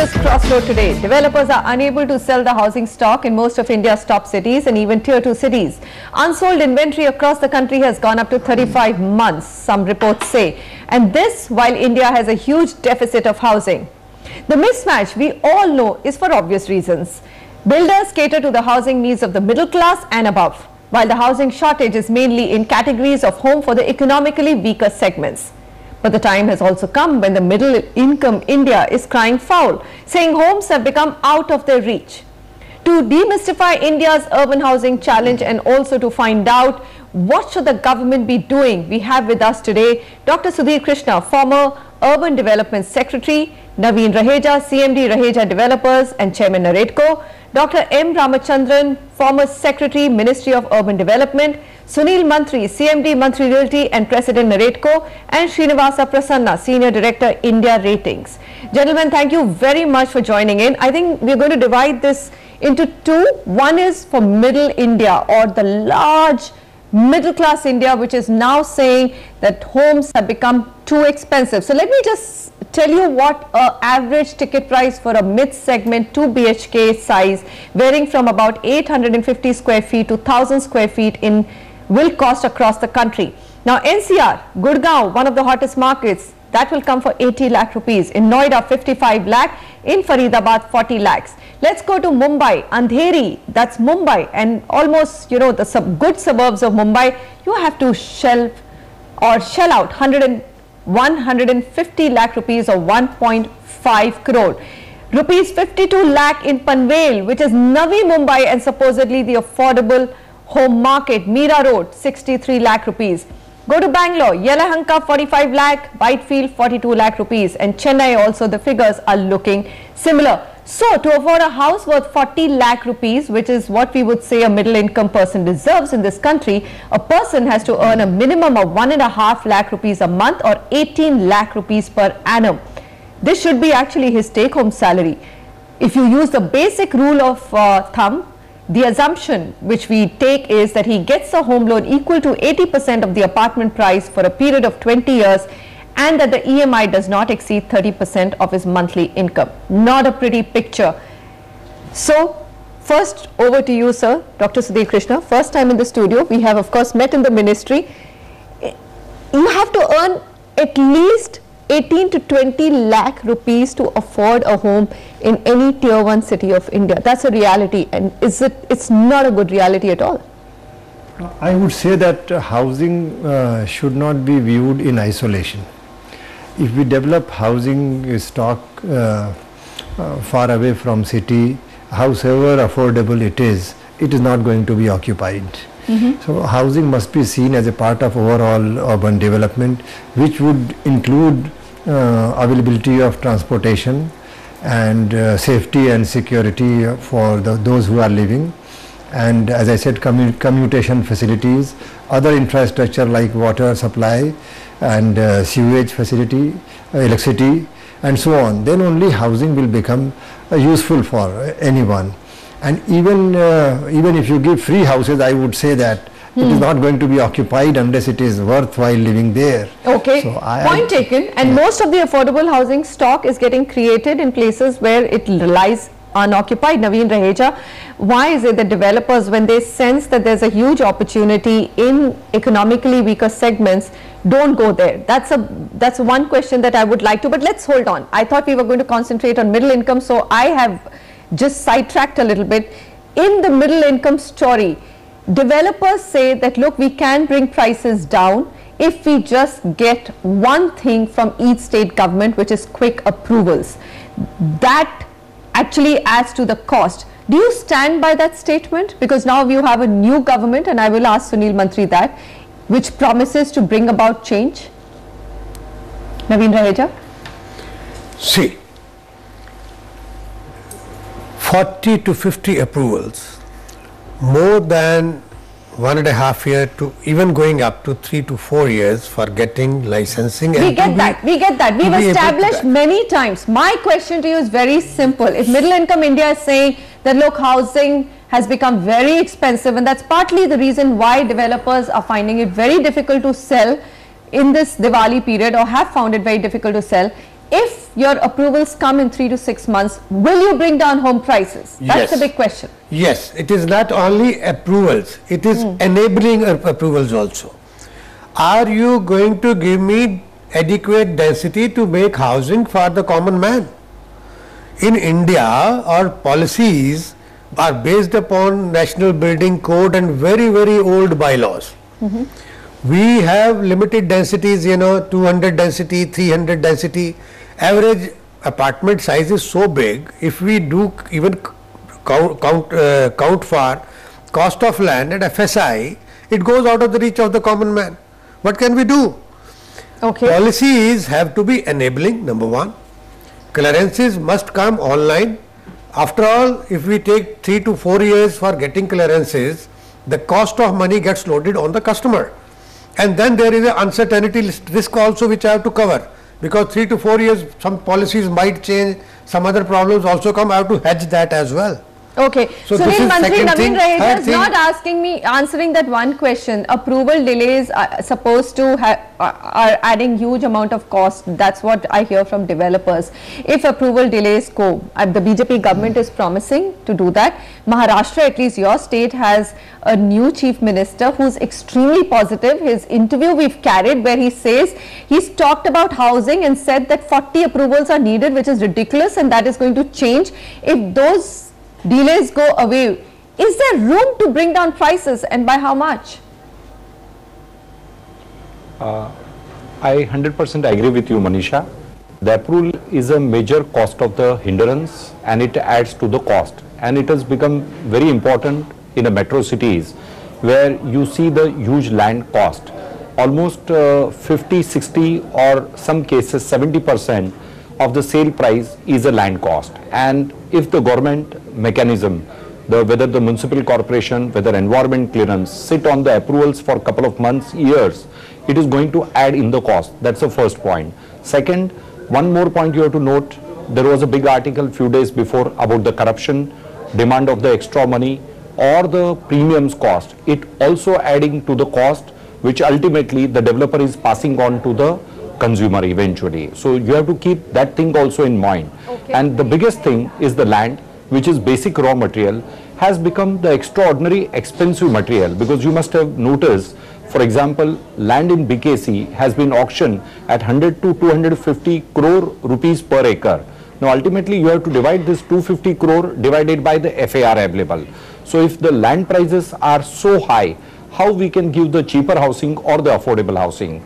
India's crossroad today. Developers are unable to sell the housing stock in most of India's top cities and even tier 2 cities. Unsold inventory across the country has gone up to 35 months, some reports say. And this while India has a huge deficit of housing. The mismatch, we all know, is for obvious reasons. Builders cater to the housing needs of the middle class and above, while the housing shortage is mainly in categories of home for the economically weaker segments. But the time has also come when the middle income India is crying foul, saying homes have become out of their reach. To demystify India's urban housing challenge and also to find out what should the government be doing, we have with us today Dr. Sudhir Krishna, former Urban Development Secretary, Naveen Raheja, CMD Raheja Developers and Chairman Naredco, Dr. M. Ramachandran, former Secretary, Ministry of Urban Development, Sunil Mantri, CMD Mantri Realty and President Naredco, and Srinivasa Prasanna, Senior Director, India Ratings. Gentlemen, thank you very much for joining in. I think we're going to divide this into two. One is for middle India, or the large middle class India, which is now saying that homes have become too expensive. So let me just tell you what average ticket price for a mid-segment 2 BHK size, varying from about 850 square feet to 1000 square feet in will cost across the country. Now NCR, Gurgaon, one of the hottest markets, that will come for 80 lakh rupees. In Noida, 55 lakh. In Faridabad, 40 lakhs. Let's go to Mumbai, Andheri, that's Mumbai, and almost, you know, the good suburbs of Mumbai, you have to shell out 150 lakh rupees or 1.5 crore. Rupees 52 lakh in Panvel, which is Navi Mumbai and supposedly the affordable home market. Meera Road, 63 lakh rupees. Go to Bangalore, Yelahanka 45 lakh, Whitefield 42 lakh rupees, and Chennai also the figures are looking similar. So to afford a house worth 40 lakh rupees, which is what we would say a middle income person deserves in this country, a person has to earn a minimum of 1.5 lakh rupees a month or 18 lakh rupees per annum. This should be actually his take home salary. If you use the basic rule of thumb, the assumption which we take is that he gets a home loan equal to 80% of the apartment price for a period of 20 years and that the EMI does not exceed 30% of his monthly income. Not a pretty picture. So first over to you, sir, Dr. Sudhir Krishna. First time in the studio. We have of course met in the ministry. You have to earn at least 18 to 20 lakh rupees to afford a home in any tier 1 city of India. That's a reality, and it's not a good reality at all. I would say that housing should not be viewed in isolation. If we develop housing stock far away from city, however affordable it is not going to be occupied. So housing must be seen as a part of overall urban development, which would include availability of transportation and safety and security for those who are living, and as I said, commutation facilities, other infrastructure like water supply and sewage facility, electricity and so on. Then only housing will become useful for anyone. And even if you give free houses, I would say that it is not going to be occupied unless it is worthwhile living there. Okay, so point taken. And most of the affordable housing stock is getting created in places where it lies unoccupied. Naveen Raheja, why is it that developers, when they sense that there's a huge opportunity in economically weaker segments, don't go there? That's one question that I would like to, but let's hold on. I thought we were going to concentrate on middle income, so I have just sidetracked a little bit. In the middle income story, developers say that look, we can bring prices down if we just get one thing from each state government, which is quick approvals. That actually adds to the cost. Do you stand by that statement? Because now you have a new government, and I will ask Sunil Mantri that, which promises to bring about change. Naveen Raheja? See, 40 to 50 approvals, more than 1.5 years to even going up to 3 to 4 years for getting licensing. We get that. We've established many times. My question to you is very simple. If middle income India is saying that look, housing has become very expensive, and that's partly the reason why developers are finding it very difficult to sell in this Diwali period, or have found it very difficult to sell. if your approvals come in 3 to 6 months, will you bring down home prices? That's Yes. the big question. Yes, it is not only approvals, it is enabling approvals also. Are you going to give me adequate density to make housing for the common man? In India, our policies are based upon National Building Code and very, very old bylaws. We have limited densities, 200 density, 300 density. Average apartment size is so big, if we do even count for cost of land and FSI, it goes out of the reach of the common man. What can we do? Okay. Policies have to be enabling, number one. Clearances must come online. After all, if we take 3 to 4 years for getting clearances, the cost of money gets loaded on the customer. And then there is an uncertainty risk also which I have to cover, because 3 to 4 years some policies might change, some other problems also come, I have to hedge that as well. Okay. So Sunil this is Mantri, second Naveen thing. Raheja Third is thing- not answering that one question. Approval delays are supposed to are adding huge amount of cost. That's what I hear from developers. If approval delays go, the BJP government is promising to do that. Maharashtra, at least your state, has a new chief minister who's extremely positive. His interview we've carried where he says he's talked about housing and said that 40 approvals are needed, which is ridiculous, and that is going to change if those delays go away. Is there room to bring down prices, and by how much? I 100% agree with you, Manisha. The approval is a major cost of the hindrance, and it adds to the cost, and it has become very important in the metro cities where you see the huge land cost. Almost 50, 60 or some cases 70% of the sale price is a land cost. And if the government mechanism, whether the municipal corporation, whether environment clearance, sit on the approvals for a couple of months, years, it is going to add in the cost. That's the first point. Second, one more point you have to note, there was a big article few days before about the corruption, demand of the extra money or the premiums cost. It also adding to the cost, which ultimately the developer is passing on to the consumer eventually. So you have to keep that thing also in mind. Okay. And the biggest thing is the land, which is basic raw material, has become the extraordinary expensive material, because you must have noticed, for example, land in BKC has been auctioned at 100 to 250 crore rupees per acre. Now ultimately you have to divide this 250 crore divided by the FAR available. So if the land prices are so high, how we can give the cheaper housing or the affordable housing?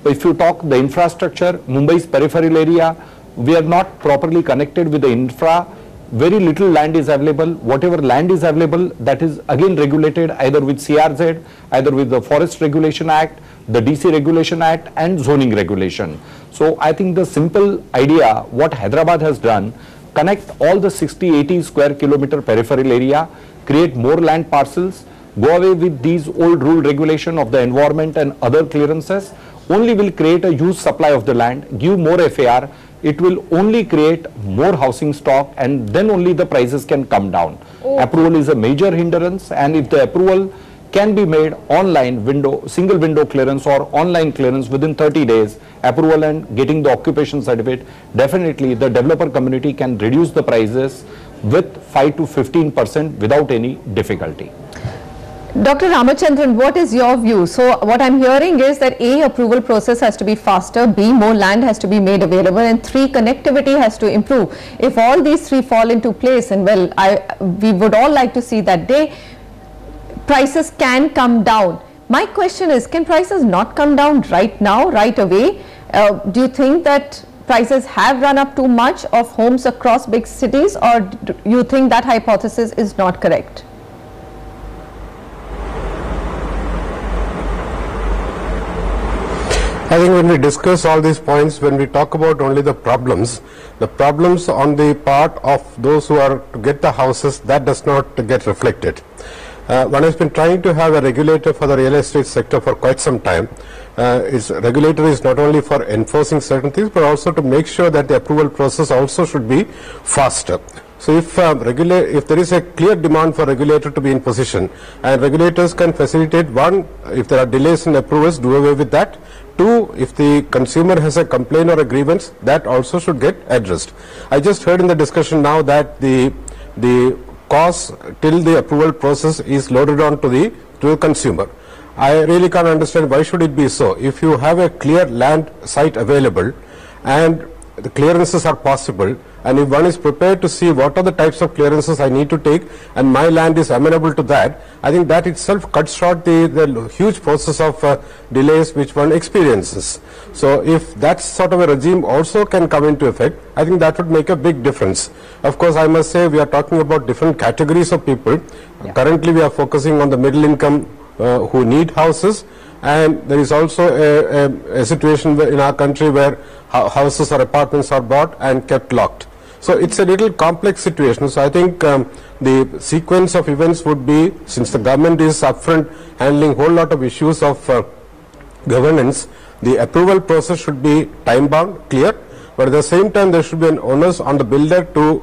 If you talk the infrastructure, Mumbai's peripheral area, we are not properly connected with the infra. Very little land is available. Whatever land is available, that is again regulated either with CRZ, either with the Forest Regulation Act, the DC Regulation Act and zoning regulation. So I think the simple idea what Hyderabad has done, connect all the 60-80 square kilometer peripheral area, create more land parcels, go away with these old rule regulation of the environment and other clearances, only will create a huge supply of the land, give more FAR, it will only create more housing stock, and then only the prices can come down. Approval is a major hindrance, and if the approval can be made online window, single window clearance or online clearance within 30 days, approval and getting the occupation certificate, definitely the developer community can reduce the prices with 5 to 15% without any difficulty. Dr. Ramachandran, what is your view? So what I'm hearing is that A, approval process has to be faster, B, more land has to be made available, and 3, connectivity has to improve. If all these 3 fall into place, and well, we would all like to see that day, prices can come down. My question is, can prices not come down right now, right away? Do you think that prices have run up too much of homes across big cities, or do you think that hypothesis is not correct? I think when we discuss all these points, when we talk about only the problems on the part of those who are to get the houses, that does not get reflected. One has been trying to have a regulator for the real estate sector for quite some time. Its regulator is not only for enforcing certain things, but also to make sure that the approval process also should be faster. So if there is a clear demand for regulator to be in position, and regulators can facilitate, one, if there are delays in approvals, do away with that. two, if the consumer has a complaint or a grievance, that also should get addressed. I just heard in the discussion now that the cost till the approval process is loaded on to the consumer. I really can't understand why should it be so. If you have a clear land site available and the clearances are possible, and if one is prepared to see what are the types of clearances I need to take and my land is amenable to that, I think that itself cuts short the huge process of delays which one experiences. So if that sort of a regime also can come into effect, I think that would make a big difference. Of course, I must say we are talking about different categories of people. Yeah. Currently we are focusing on the middle income who need houses, and there is also a situation in our country where houses or apartments are bought and kept locked. So it's a little complex situation. So I think the sequence of events would be, since the government is upfront handling whole lot of issues of governance, the approval process should be time bound, clear, but at the same time there should be an onus on the builder to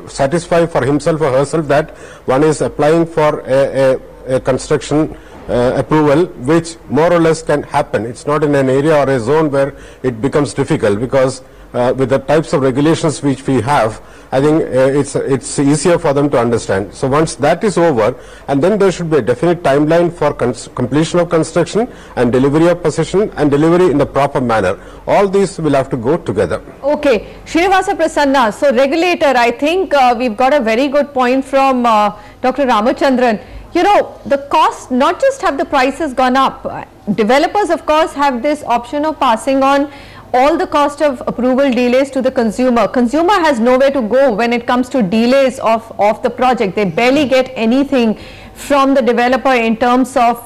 satisfy for himself or herself that one is applying for a construction approval which more or less can happen. It's not in an area or a zone where it becomes difficult, because with the types of regulations which we have, I think it's easier for them to understand. So once that is over, and then there should be a definite timeline for completion of construction and delivery of possession and delivery in the proper manner. All these will have to go together. Okay, Srinivasa Prasanna, so regulator, I think we've got a very good point from Dr. Ramachandran. You know, the cost, not just have the prices gone up, developers of course have this option of passing on all the cost of approval delays to the consumer. Consumer has nowhere to go when it comes to delays of the project. They barely get anything from the developer in terms of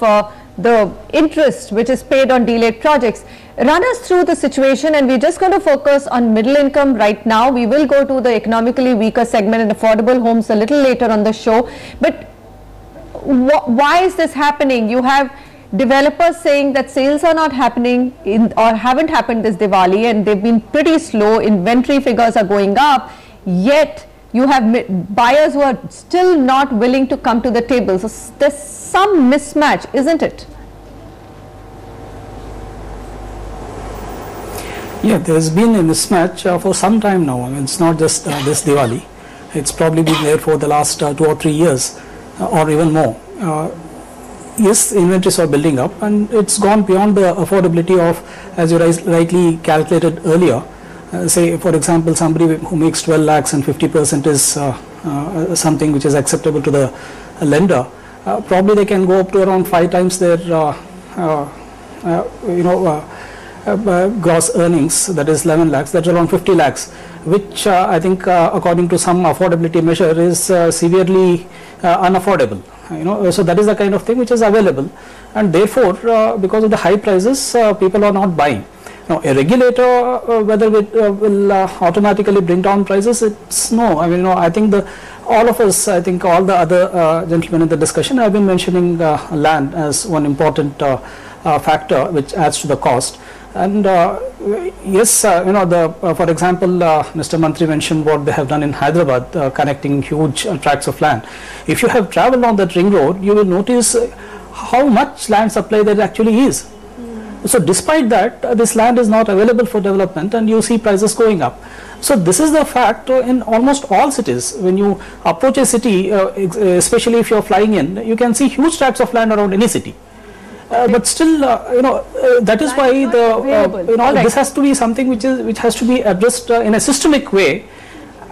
the interest which is paid on delayed projects. Run us through the situation, and we're just going to focus on middle income right now. We will go to the economically weaker segment and affordable homes a little later on the show. But why is this happening? You have developers saying that sales are not happening or haven't happened this Diwali, and they've been pretty slow. Inventory figures are going up, yet you have buyers who are still not willing to come to the table. So there's some mismatch, isn't it? Yeah, there's been a mismatch for some time now. I mean, it's not just this Diwali. It's probably been there for the last 2 or 3 years. Or even more. Yes, inventories are building up, and it's gone beyond the affordability of, as you rightly calculated earlier. Say, for example, somebody who makes 12 lakhs and 50% is something which is acceptable to the lender. Probably they can go up to around 5 times their, gross earnings. That is 11 lakhs. That's around 50 lakhs, which I think, according to some affordability measure, is severely unaffordable. So that is the kind of thing which is available, and therefore because of the high prices, people are not buying. Now a regulator, whether it will automatically bring down prices, it's no. I mean, I think all of us, I think all the other gentlemen in the discussion have been mentioning land as one important factor which adds to the cost. And yes, for example, Mr. Mantri mentioned what they have done in Hyderabad, connecting huge tracts of land. If you have traveled on that ring road, you will notice how much land supply there actually is. So despite that, this land is not available for development, and you see prices going up. So this is the fact in almost all cities. When you approach a city, especially if you are flying in, you can see huge tracts of land around any city. But still, that is why this has to be something which has to be addressed in a systemic way.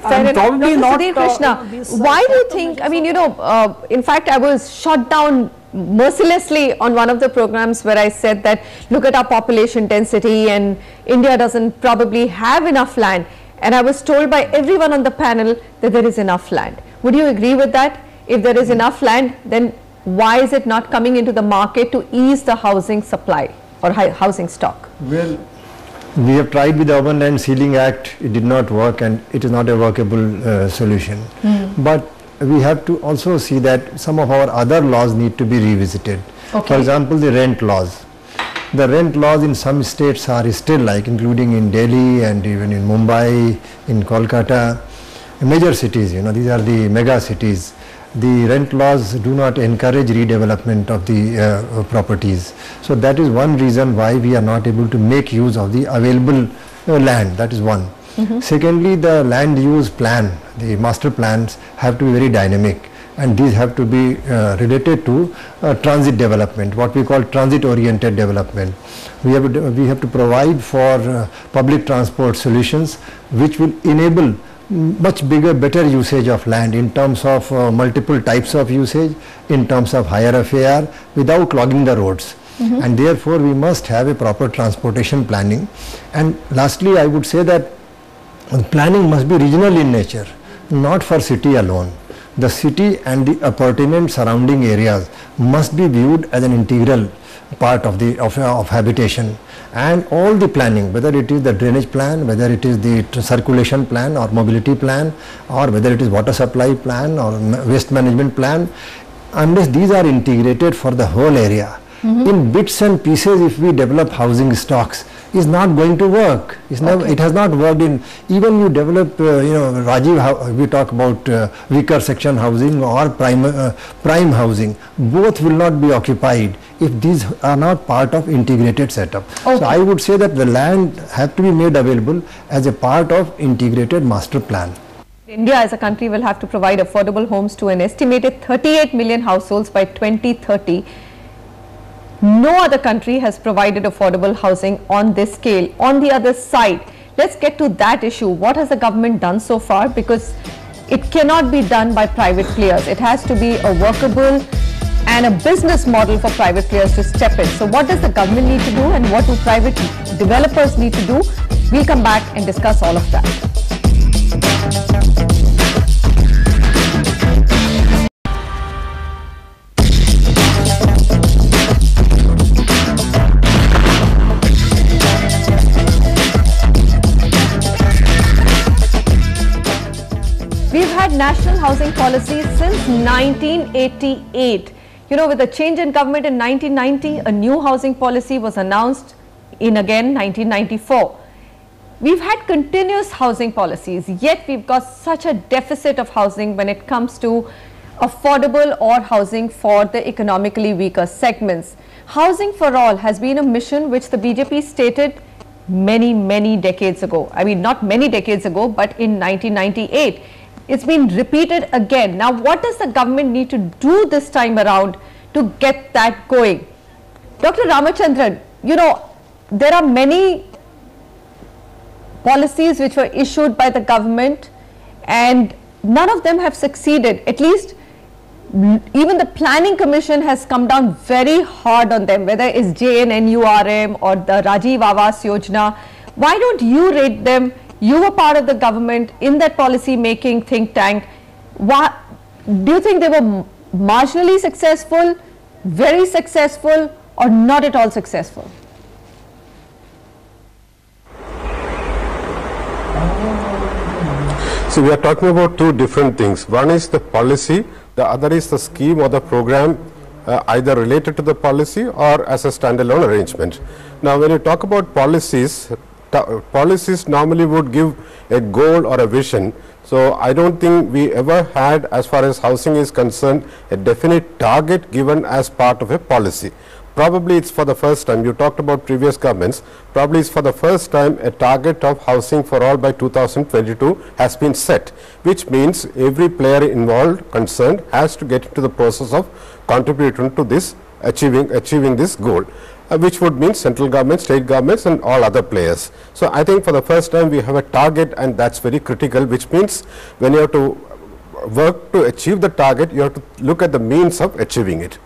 And probably not. Krishna, why do you think? I mean, in fact, I was shot down mercilessly on one of the programs where I said that look at our population density, and India doesn't probably have enough land. And I was told by everyone on the panel that there is enough land. Would you agree with that? If there is enough land, then why is it not coming into the market to ease the housing supply or housing stock? Well, we have tried with the Urban Land Ceiling Act. It did not work, and it is not a workable solution. But we have to also see that some of our other laws need to be revisited. Okay. For example, the rent laws. The rent laws in some states are still, like including in Delhi and even in Mumbai, in Kolkata, major cities, these are the mega cities. the rent laws do not encourage redevelopment of the properties. So that is one reason why we are not able to make use of the available land. That is one. Secondly, the land use plan, the master plans have to be very dynamic, and these have to be related to transit development, what we call transit oriented development. We have to provide for public transport solutions which will enable much bigger, better usage of land in terms of multiple types of usage, in terms of higher FAR, without clogging the roads. And therefore we must have a proper transportation planning. And lastly, I would say that planning must be regional in nature, not for city alone. The city and the pertinent surrounding areas must be viewed as an integral part of habitation, and all the planning, whether it is the drainage plan, whether it is the circulation plan or mobility plan, or whether it is water supply plan or waste management plan, unless these are integrated for the whole area, in bits and pieces, if we develop housing stocks, is not going to work. It has not worked in, even you develop, Rajiv, we talk about weaker section housing or prime housing, both will not be occupied if these are not part of integrated setup. So I would say that the land have to be made available as a part of integrated master plan. India as a country will have to provide affordable homes to an estimated 38 million households by 2030. No other country has provided affordable housing on this scale. On the other side, let's get to that issue. What has the government done so far? Because it cannot be done by private players. It has to be a workable and a business model for private players to step in. So what does the government need to do, and what do private developers need to do? We'll come back and discuss all of that. We've had national housing policy since 1988. You know, with the change in government in 1990, a new housing policy was announced in again 1994. We've had continuous housing policies, yet we've got such a deficit of housing when it comes to affordable or housing for the economically weaker segments. Housing for all has been a mission which the BJP stated many decades ago. I mean, not many decades ago, but in 1998. It's been repeated again. Now, what does the government need to do this time around to get that going? Dr. Ramachandran, you know, there are many policies which were issued by the government and none of them have succeeded. At least even the Planning Commission has come down very hard on them, whether it's JNNURM or the Rajiv Awas Yojana. Why don't you rate them? You were part of the government in that policy making think tank. What, do you think they were marginally successful, very successful, or not at all successful? So we are talking about two different things. One is the policy, the other is the scheme or the program, either related to the policy or as a standalone arrangement. Now, when you talk about policies, policies normally would give a goal or a vision. So I don't think we ever had, as far as housing is concerned, a definite target given as part of a policy. Probably it's for the first time, you talked about previous governments, probably it's for the first time a target of housing for all by 2022 has been set, which means every player involved, concerned, has to get into the process of contributing to this, achieving this goal. Which would mean central government, state governments and all other players. So I think for the first time we have a target, and that's very critical, which means when you have to work to achieve the target, you have to look at the means of achieving it.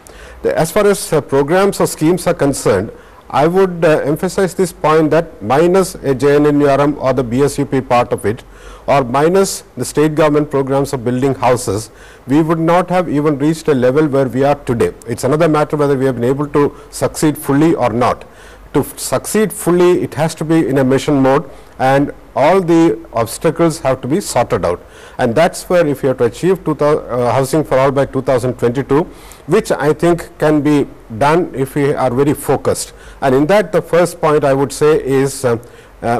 As far as programs or schemes are concerned, I would emphasize this point that minus a JNNURM or the BSUP part of it, or minus the state government programs of building houses, we would not have even reached a level where we are today. It's another matter whether we have been able to succeed fully or not. To succeed fully, it has to be in a mission mode, and all the obstacles have to be sorted out. And that's where, if you have to achieve housing for all by 2022, which I think can be done if we are very focused. And in that, the first point I would say is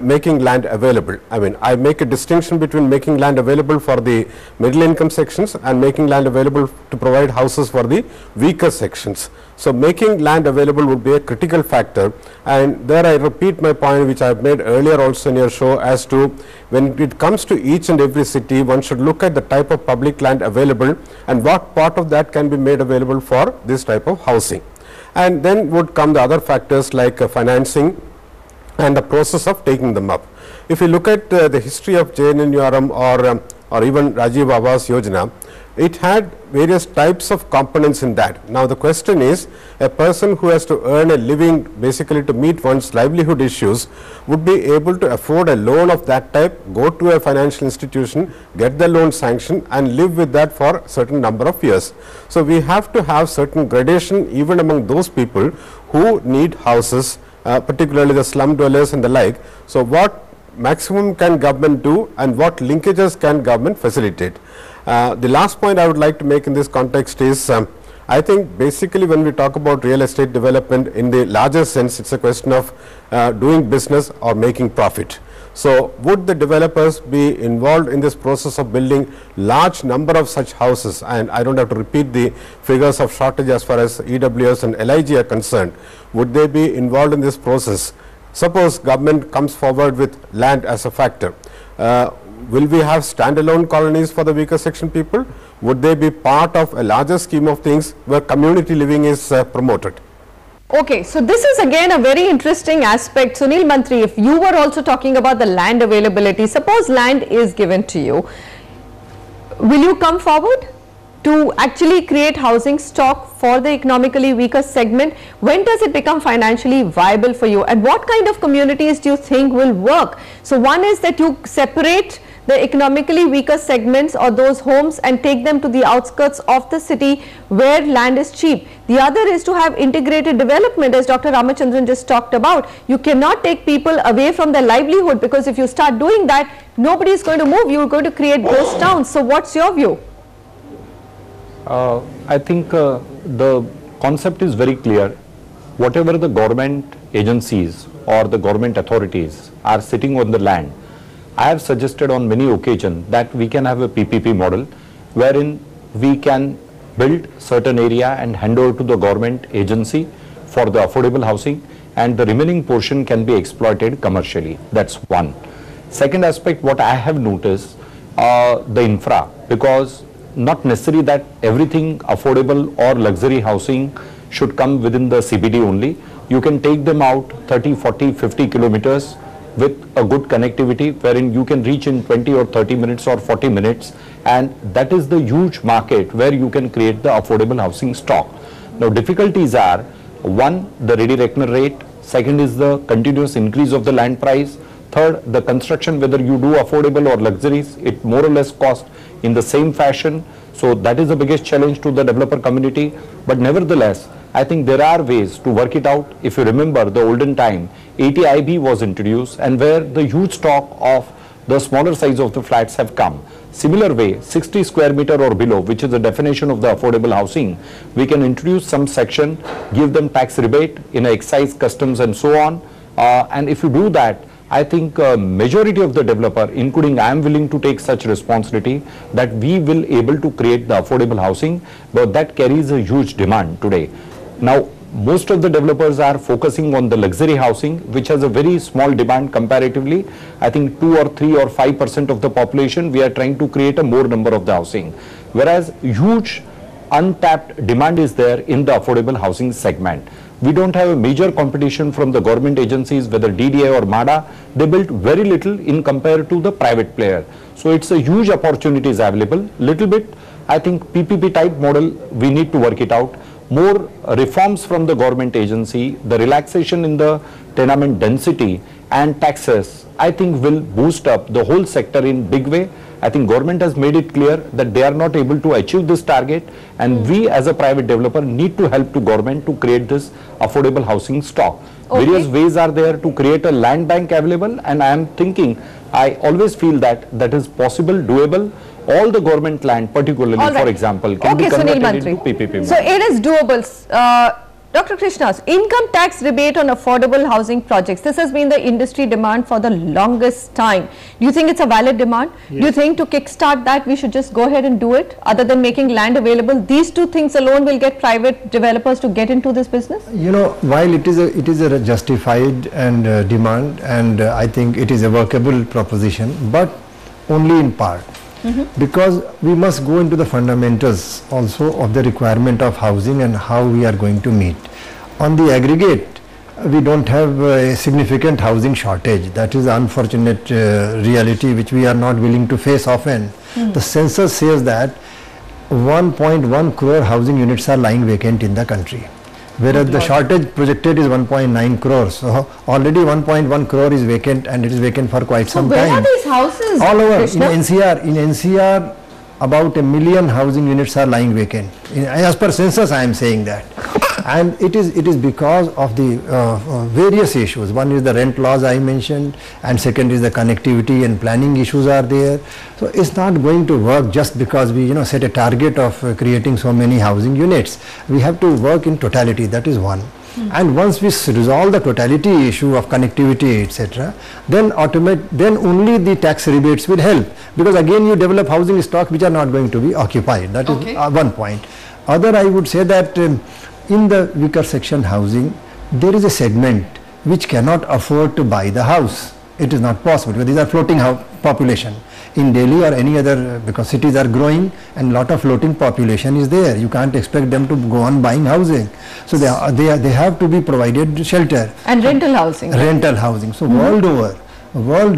making land available. I mean, I make a distinction between making land available for the middle income sections and making land available to provide houses for the weaker sections. So making land available would be a critical factor, and there I repeat my point which I have made earlier also in your show, as to when it comes to each and every city, one should look at the type of public land available and what part of that can be made available for this type of housing. And then would come the other factors like financing and the process of taking them up. If you look at the history of JNNURM or even Rajiv Awas Yojana, it had various types of components in that. Now the question is, a person who has to earn a living basically to meet one's livelihood issues would be able to afford a loan of that type, go to a financial institution, get the loan sanctioned and live with that for a certain number of years. So we have to have certain gradation even among those people who need houses, particularly the slum dwellers and the like. So what maximum can government do and what linkages can government facilitate? The last point I would like to make in this context is, I think basically when we talk about real estate development in the larger sense, it's a question of doing business or making profit. So would the developers be involved in this process of building large number of such houses? And I don't have to repeat the figures of shortage as far as EWS and LIG are concerned. Would they be involved in this process? Suppose government comes forward with land as a factor. Will we have standalone colonies for the weaker section people? Would they be part of a larger scheme of things where community living is promoted? Okay, so this is again a very interesting aspect. Sunil Mantri, if you were also talking about the land availability, suppose land is given to you, will you come forward to actually create housing stock for the economically weaker segment? When does it become financially viable for you, and what kind of communities do you think will work? So one is that you separate the economically weaker segments or those homes and take them to the outskirts of the city where land is cheap. The other is to have integrated development, as Dr. Ramachandran just talked about. You cannot take people away from their livelihood, because if you start doing that, nobody is going to move. You are going to create ghost towns. So what's your view? I think the concept is very clear. Whatever the government agencies or the government authorities are sitting on the land, I have suggested on many occasions that we can have a PPP model wherein we can build certain area and hand over to the government agency for the affordable housing, and the remaining portion can be exploited commercially. That's one. Second aspect, what I have noticed, the infra, because not necessary that everything affordable or luxury housing should come within the CBD only. You can take them out 30, 40, 50 kilometers with a good connectivity, wherein you can reach in 20 or 30 minutes or 40 minutes, and that is the huge market where you can create the affordable housing stock. Now difficulties are, one, the ready reckoner rate, second is the continuous increase of the land price, third, the construction, whether you do affordable or luxuries, it more or less cost in the same fashion. So that is the biggest challenge to the developer community. But nevertheless, I think there are ways to work it out. If you remember the olden time, 80IB was introduced, and where the huge stock of the smaller size of the flats have come. Similar way, 60 square meter or below, which is the definition of the affordable housing, we can introduce some section, give them tax rebate in excise, customs and so on. And if you do that, I think majority of the developer, including I am willing to take such responsibility, that we will able to create the affordable housing, but that carries a huge demand today. Now, most of the developers are focusing on the luxury housing, which has a very small demand comparatively. I think 2 or 3 or 5% of the population, we are trying to create a more number of the housing. Whereas huge untapped demand is there in the affordable housing segment. We don't have a major competition from the government agencies, whether DDA or MADA. They built very little in compared to the private player. So it's a huge opportunities available. Little bit, I think PPP type model, we need to work it out. More reforms from the government agency, the relaxation in the tenement density and taxes, I think will boost up the whole sector in big way. I think government has made it clear that they are not able to achieve this target, and we as a private developer need to help to government to create this affordable housing stock. Okay. Various ways are there to create a land bank available, and I am thinking, I always feel that that is possible, doable. All the government land, particularly, for example, can be converted into PPP. So it is doable. Dr. Krishna, income tax rebate on affordable housing projects. This has been the industry demand for the longest time. Do you think it's a valid demand? Yes. Do you think to kickstart that we should just go ahead and do it other than making land available? These two things alone will get private developers to get into this business? You know, while it is a justified and demand, and I think it is a workable proposition, but only in part. Because we must go into the fundamentals also of the requirement of housing and how we are going to meet. On the aggregate, we don't have a significant housing shortage. That is the unfortunate reality which we are not willing to face often. The census says that 1.1 crore housing units are lying vacant in the country, whereas the shortage projected is 1.9 crores. So already 1.1 crore is vacant, and it is vacant for quite some time. Where are these houses? All over. Krishna? In NCR, about 1 million housing units are lying vacant. As per census, I am saying that. And it is because of the various issues. One is the rent laws I mentioned, and second is the connectivity and planning issues are there. So it's not going to work just because we set a target of creating so many housing units. We have to work in totality. That is one. And once we resolve the totality issue of connectivity, etc., then only the tax rebates will help, because again you develop housing stock which are not going to be occupied. That is one point. Other, I would say that in the weaker section housing, there is a segment which cannot afford to buy the house. It is not possible, because these are floating population. In Delhi or any other, because cities are growing and lot of floating population is there, you can't expect them to go on buying housing. So they have to be provided shelter. And rental housing. Rental housing. So world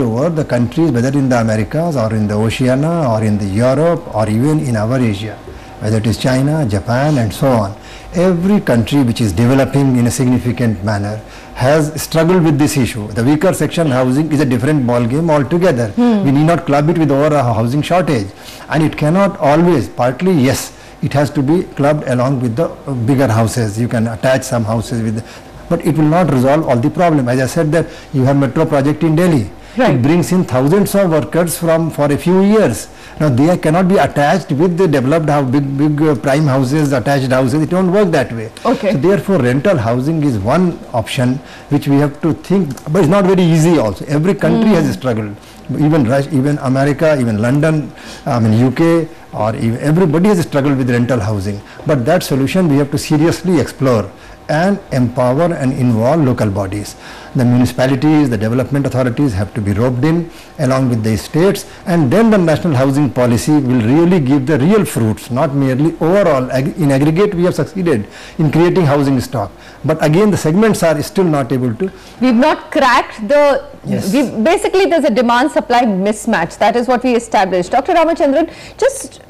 over, the countries, whether in the Americas or in the Oceania or in the Europe or even in our Asia, whether it is China, Japan and so on, every country which is developing in a significant manner has struggled with this issue. The weaker section housing is a different ball game altogether. We need not club it with over a housing shortage, and it cannot always, partly yes, it has to be clubbed along with the bigger houses. You can attach some houses with but it will not resolve all the problem. As I said, that you have metro project in Delhi. Right. It brings in thousands of workers for a few years. Now they cannot be attached with the developed big prime houses, attached houses. It won't work that way. Okay. So therefore rental housing is one option which we have to think, but it's not very easy also. Every country has struggled. Even America, even London, UK, or even everybody has struggled with rental housing. But that solution we have to seriously explore and empower and involve local bodies. The municipalities, the development authorities have to be roped in along with the states, and then the national housing policy will really give the real fruits, not merely overall. In aggregate we have succeeded in creating housing stock, but again the segments are still not able to. We've not cracked the, basically there's a demand supply mismatch. That is what we established. Dr. Ramachandran, just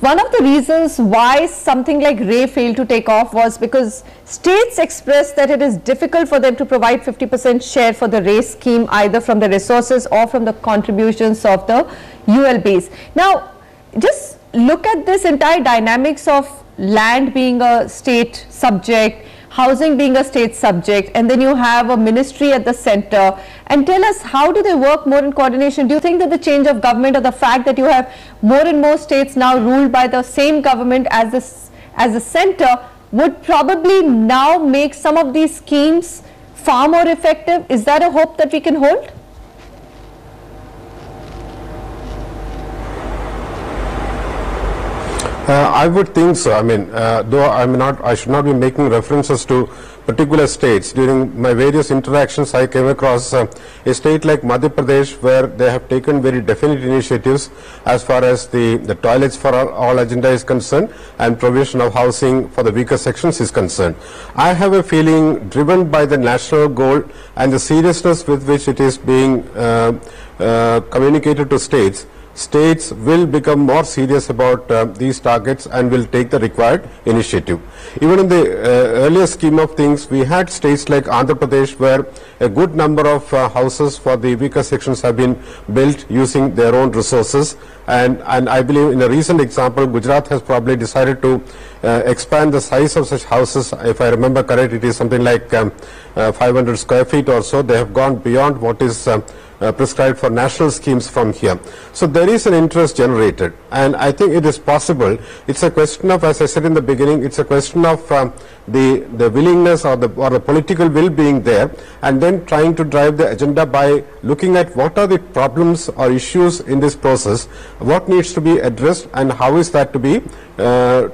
one of the reasons why something like RAY failed to take off was because states expressed that it is difficult for them to provide 50% share for the RAY scheme, either from the resources or from the contributions of the ULBs. Now, just look at this entire dynamics of land being a state subject, housing being a state subject, and then you have a ministry at the center, and tell us, how do they work more in coordination? Do you think that the change of government, or the fact that you have more and more states now ruled by the same government as the center, would probably now make some of these schemes far more effective? Is that a hope that we can hold? I would think so. I mean, though I should not be making references to particular states. During my various interactions, I came across a state like Madhya Pradesh, where they have taken very definite initiatives as far as the toilets for all agenda is concerned, and provision of housing for the weaker sections is concerned. I have a feeling, driven by the national goal and the seriousness with which it is being communicated to states, states will become more serious about these targets and will take the required initiative. Even in the earlier scheme of things, we had states like Andhra Pradesh, where a good number of houses for the weaker sections have been built using their own resources, and I believe in a recent example, Gujarat has probably decided to expand the size of such houses. If I remember correct, it is something like 500 square feet or so. They have gone beyond what is prescribed for national schemes from here. So there is an interest generated, and I think it is possible. It's a question of, as I said in the beginning, it's a question of the willingness or the political will being there, and then trying to drive the agenda by looking at what are the problems or issues in this process, what needs to be addressed, and how is that to be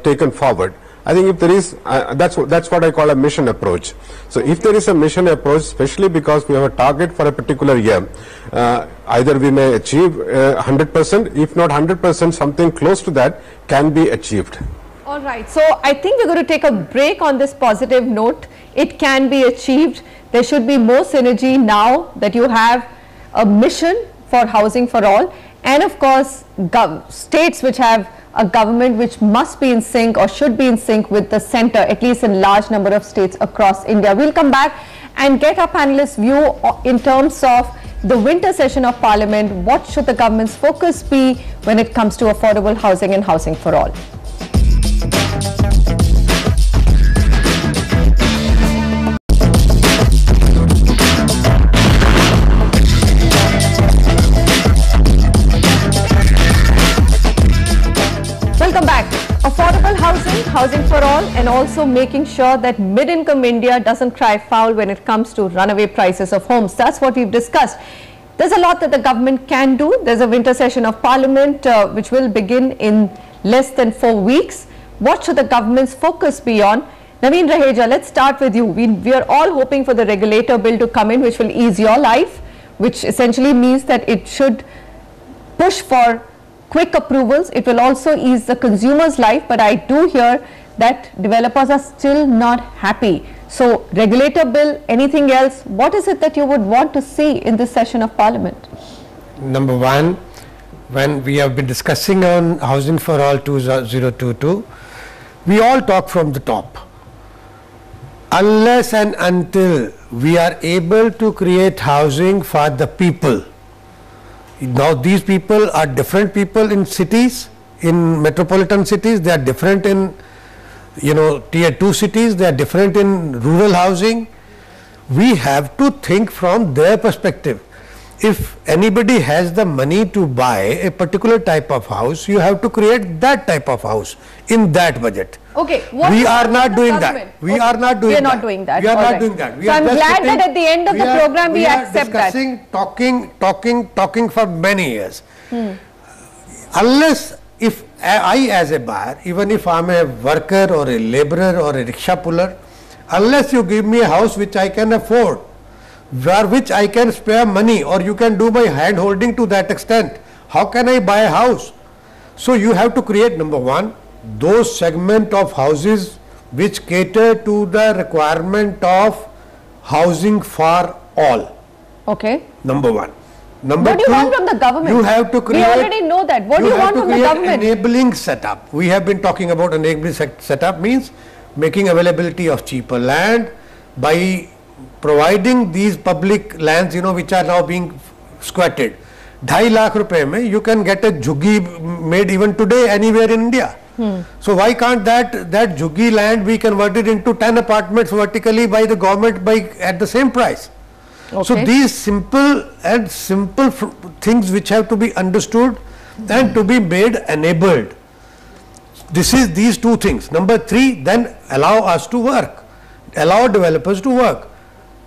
taken forward. I think if there is, that's what I call a mission approach. So if there is a mission approach, especially because we have a target for a particular year, either we may achieve 100%, if not 100%, something close to that can be achieved. All right, so I think we're going to take a break on this positive note. It can be achieved. There should be more synergy now that you have a mission for housing for all, and of course states which have a government which must be in sync or should be in sync with the center, at least in large number of states across India. We'll come back and get our panelists' view in terms of the winter session of Parliament. What should the government's focus be when it comes to affordable housing and housing for all? Welcome back. Affordable housing, housing for all, and also making sure that mid-income India doesn't cry foul when it comes to runaway prices of homes. That's what we've discussed. There's a lot that the government can do. There's a winter session of Parliament which will begin in less than 4 weeks. What should the government's focus be on? Naveen Raheja, let's start with you. We are all hoping for the regulator bill to come in, which will ease your life, which essentially means that it should push for quick approvals. It will also ease the consumer's life, but I do hear that developers are still not happy. So regulator bill, anything else, what is it that you would want to see in this session of Parliament? Number one, when we have been discussing on Housing for All 2022, we all talk from the top. Unless and until we are able to create housing for the people. Now these people are different people in cities, in metropolitan cities, they are different in tier 2 cities, they are different in rural housing. We have to think from their perspective. If anybody has the money to buy a particular type of house, you have to create that type of house in that budget. Okay, we are not doing that. We are not doing that. We are not doing that. We are not doing that. So I'm glad that at the end of the program we accept that. We are discussing, talking for many years. Unless if I as a buyer, even if I am a worker or a laborer or a rickshaw puller, unless you give me a house which I can afford, for which I can spare money, or you can do my hand holding to that extent, how can I buy a house? So you have to create, number one, those segment of houses which cater to the requirement of housing for all. Okay. Number one. Number what do you want from the government? You have to create. We already know that. What do you want from the government? Enabling setup. We have been talking about enabling setup means making availability of cheaper land by providing these public lands, which are now being squatted. 2.5 lakh rupees mein you can get a jhuggi made even today anywhere in India. So why can't that jhuggi land be converted into 10 apartments vertically by the government at the same price? Okay. So these simple things which have to be understood and to be made enabled. These two things. Number 3, then allow us to work, allow developers to work.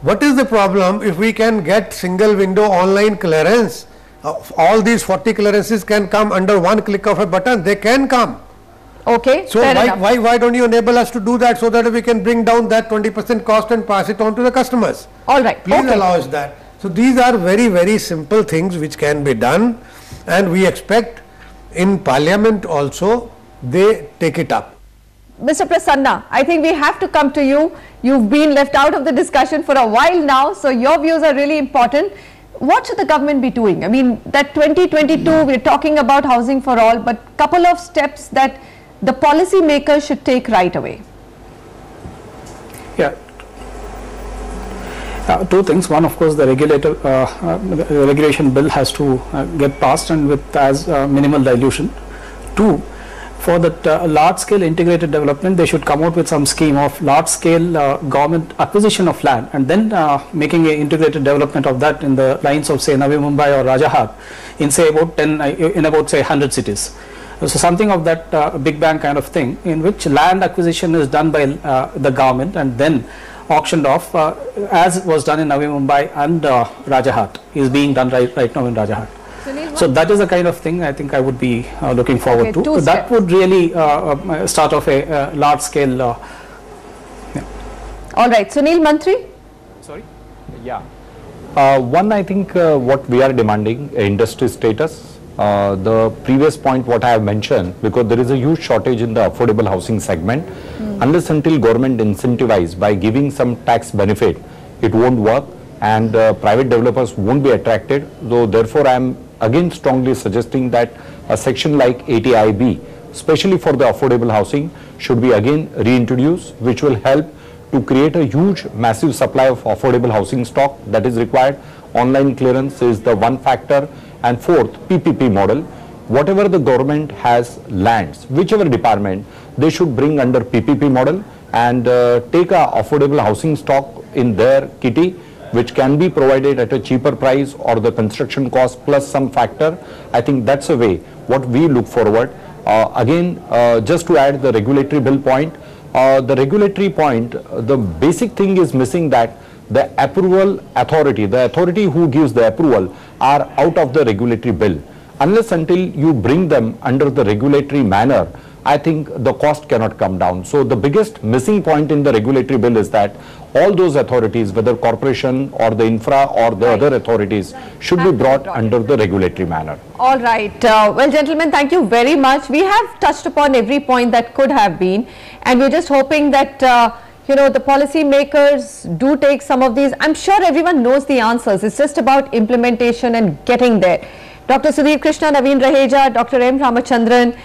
What is the problem if we can get single window online clearance? All these 40 clearances can come under one click of a button. They can come. Okay. So why don't you enable us to do that, so that we can bring down that 20% cost and pass it on to the customers? All right. Please allow us that. So these are very, very simple things which can be done, and we expect in Parliament also they take it up. Mr. Prasanna, I think we have to come to you. You've been left out of the discussion for a while now, so your views are really important. What should the government be doing? I mean, that 2022, we're talking about housing for all, but couple of steps that the policy makers should take right away. Yeah. Two things. One, of course, the regulation bill has to get passed and with as minimal dilution. Two, for that large scale integrated development, they should come out with some scheme of large scale government acquisition of land, and then making an integrated development of that in the lines of say Navi Mumbai or Rajahat in say about 100 cities. So something of that big bang kind of thing, in which land acquisition is done by the government and then auctioned off, as was done in Navi Mumbai and Rajahat is being done right now in Rajahat. So that is the kind of thing I think I would be looking forward to. So that would really start off a large scale. Yeah. All right, Sunil Mantri. Sorry? Yeah. One, I think what we are demanding, industry status. The previous point what I have mentioned, because there is a huge shortage in the affordable housing segment. Unless until government incentivize by giving some tax benefit, it won't work, and private developers won't be attracted. So therefore I am again strongly suggesting that a section like 80IB, especially for the affordable housing, should be again reintroduced, which will help to create a huge massive supply of affordable housing stock that is required. Online clearance is the one factor. And fourth, PPP model. Whatever the government has lands, whichever department, they should bring under PPP model and take a affordable housing stock in their kitty, which can be provided at a cheaper price or the construction cost plus some factor. I think that's a way what we look forward. Again, just to add the regulatory bill point, the regulatory point, the basic thing is missing, that the approval authority, the authority who gives the approval, are out of the regulatory bill. Unless until you bring them under the regulatory manner, I think the cost cannot come down. So the biggest missing point in the regulatory bill is that all those authorities, whether corporation or the infra or the other authorities, should be brought under the regulatory manner. All right. Well, gentlemen, thank you very much. We have touched upon every point that could have been, and we're just hoping that you know, the policy makers do take some of these. I'm sure everyone knows the answers. It's just about implementation and getting there. Dr. Sudhir Krishna, Naveen Raheja, Dr. M. Ramachandran,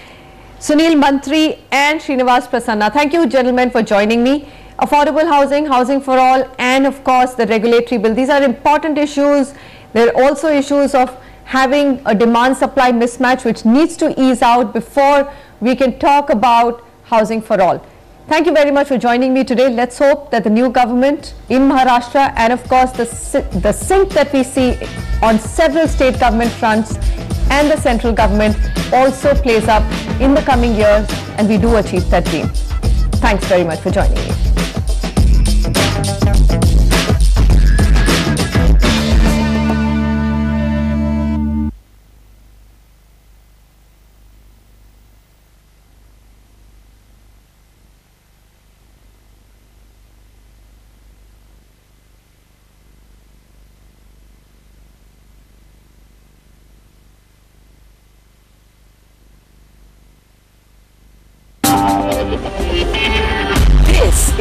Sunil Mantri and Srinivas Prasanna. Thank you, gentlemen, for joining me. Affordable housing, housing for all, and of course the regulatory bill. These are important issues. There are also issues of having a demand-supply mismatch which needs to ease out before we can talk about housing for all. Thank you very much for joining me today. Let's hope that the new government in Maharashtra and of course the sync that we see on several state government fronts and the central government also plays up in the coming years and we do achieve that dream. Thanks very much for joining me.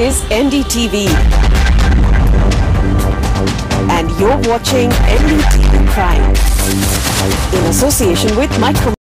This is NDTV and you're watching NDTV Prime in association with Micro.